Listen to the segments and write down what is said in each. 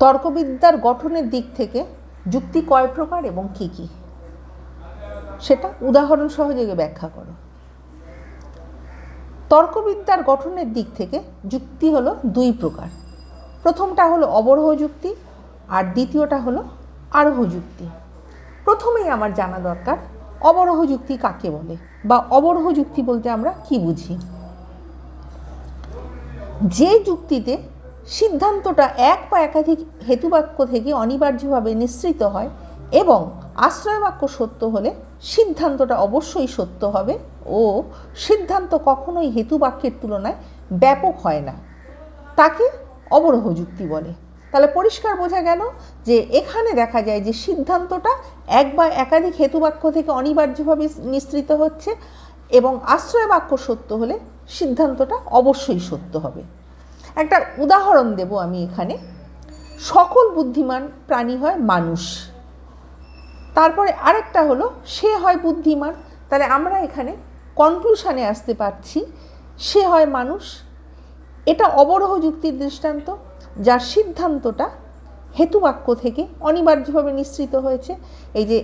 তর্কবিদ্যার গঠনের দিক থেকে যুক্তি কয় প্রকার এবং কী কী, সেটা উদাহরণ সহযোগে ব্যাখ্যা করো। তর্কবিদ্যার গঠনের দিক থেকে যুক্তি হলো দুই প্রকার। প্রথমটা হলো অবরোহ যুক্তি আর দ্বিতীয়টা হলো আরোহ যুক্তি। প্রথমেই আমার জানা দরকার অবরোহ যুক্তি কাকে বলে বা অবরোহ যুক্তি বলতে আমরা কি বুঝি। যে যুক্তিতে সিদ্ধান্তটা এক বা একাধিক হেতুবাক্য থেকে অনিবার্যভাবে নিঃসৃত হয় এবং আশ্রয় বাক্য সত্য হলে সিদ্ধান্তটা অবশ্যই সত্য হবে ও সিদ্ধান্ত কখনোই হেতুবাক্যের তুলনায় ব্যাপক হয় না, তাকে অবরোহ যুক্তি বলে। তাহলে পরিষ্কার বোঝা গেল যে এখানে দেখা যায় যে সিদ্ধান্তটা এক বা একাধিক হেতুবাক্য থেকে অনিবার্যভাবে নিঃসৃত হচ্ছে এবং আশ্রয় বাক্য সত্য হলে সিদ্ধান্তটা অবশ্যই সত্য হবে। একটা উদাহরণ দেব আমি এখানে। সকল বুদ্ধিমান প্রাণী হয় মানুষ, তারপরে আরেকটা হলো সে হয় বুদ্ধিমান। তাহলে আমরা এখানে কনক্লুশনে আসতে পারছি সে হয় মানুষ। এটা অবরোহ যুক্তির দৃষ্টান্ত, যার সিদ্ধান্তটা হেতুবাক্য থেকে অনিবার্যভাবে নিঃসৃত হয়েছে। এই যে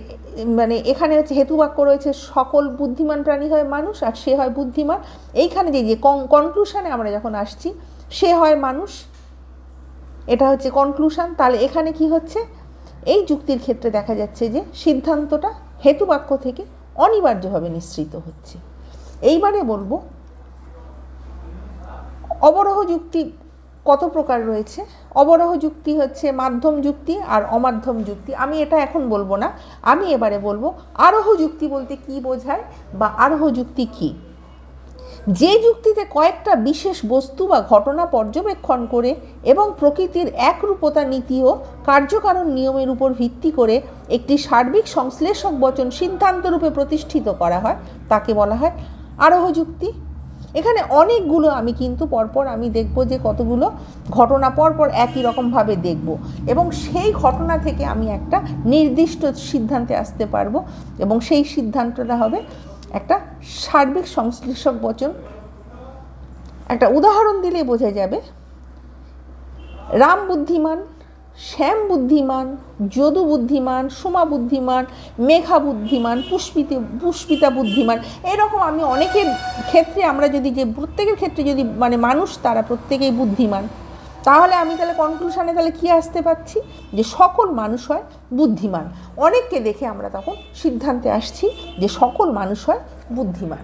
মানে এখানে হচ্ছে হেতুবাক্য রয়েছে সকল বুদ্ধিমান প্রাণী হয় মানুষ আর সে হয় বুদ্ধিমান। এইখানে যে কনক্লুশনে আমরা যখন আসছি সে হয় মানুষ, এটা হচ্ছে কনক্লুশন। তাহলে এখানে কি হচ্ছে, এই যুক্তির ক্ষেত্রে দেখা যাচ্ছে যে সিদ্ধান্তটা হেতুবাক্য থেকে অনিবার্যভাবে নিঃসৃত হচ্ছে। এইবারে বলবো অবরোহ যুক্তি কত প্রকার রয়েছে। অবরোহ যুক্তি হচ্ছে মাধ্যম যুক্তি আর অমাধ্যম যুক্তি। আমি এটা এখন বলবো না, আমি এবারে বলবো আরোহ যুক্তি বলতে কি বোঝায় বা আরোহ যুক্তি কি। যে যুক্তিতে কয়েকটা বিশেষ বস্তু বা ঘটনা পর্যবেক্ষণ করে এবং প্রকৃতির একরূপতা নীতি ও কার্যকারণ নিয়মের উপর ভিত্তি করে একটি সার্বিক সংশ্লেষক বচন সিদ্ধান্তরূপে প্রতিষ্ঠিত করা হয় তাকে বলা হয় আরোহ যুক্তি। এখানে অনেকগুলো আমি কিন্তু পরপর আমি দেখব যে কতগুলো ঘটনা পরপর একই রকমভাবে দেখব এবং সেই ঘটনা থেকে আমি একটা নির্দিষ্ট সিদ্ধান্তে আসতে পারবো এবং সেই সিদ্ধান্তটা হবে একটা সার্বিক সংশ্লেষক বচন। একটা উদাহরণ দিলে বোঝা যাবে। রাম বুদ্ধিমান, শ্যাম বুদ্ধিমান, যদু বুদ্ধিমান, সোমা বুদ্ধিমান, মেঘা বুদ্ধিমান, পুষ্পিতা বুদ্ধিমান। এরকম আমি অনেকের ক্ষেত্রে আমরা যদি যে প্রত্যেকের ক্ষেত্রে যদি মানে মানুষ তারা প্রত্যেকেই বুদ্ধিমান, তাহলে আমি তাহলে কনক্লুশনে তাহলে কী আসতে পারছি যে সকল মানুষ হয় বুদ্ধিমান। অনেককে দেখে আমরা তখন সিদ্ধান্তে আসছি যে সকল মানুষ হয় বুদ্ধিমান।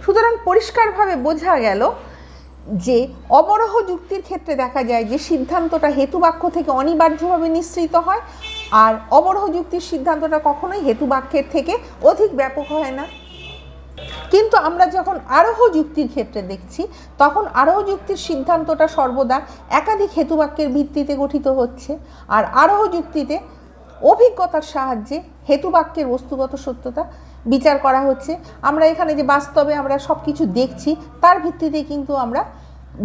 সুতরাং পরিষ্কারভাবে বোঝা গেল যে অবরোহ যুক্তির ক্ষেত্রে দেখা যায় যে সিদ্ধান্তটা হেতুবাক্য থেকে অনিবার্যভাবে নিঃসৃত হয় আর অবরোহ যুক্তির সিদ্ধান্তটা কখনোই হেতুবাক্যের থেকে অধিক ব্যাপক হয় না। কিন্তু আমরা যখন আরোহ যুক্তির ক্ষেত্রে দেখছি তখন আরোহ যুক্তির সিদ্ধান্তটা সর্বদা একাধিক হেতুবাক্যের ভিত্তিতে গঠিত হচ্ছে আর আরোহ যুক্তিতে অভিজ্ঞতার সাহায্যে হেতুবাক্যের বস্তুগত সত্যতা বিচার করা হচ্ছে। আমরা এখানে যে বাস্তবে আমরা সব কিছু দেখছি তার ভিত্তিতে কিন্তু আমরা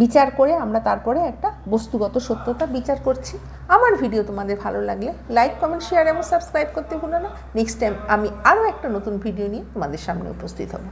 বিচার করে আমরা তারপরে একটা বস্তুগত সত্যতা বিচার করছি। আমার ভিডিও তোমাদের ভালো লাগলে লাইক, কমেন্ট, শেয়ার এবং সাবস্ক্রাইব করতে ভুলো না। নেক্সট টাইম আমি আরও একটা নতুন ভিডিও নিয়ে তোমাদের সামনে উপস্থিত হব।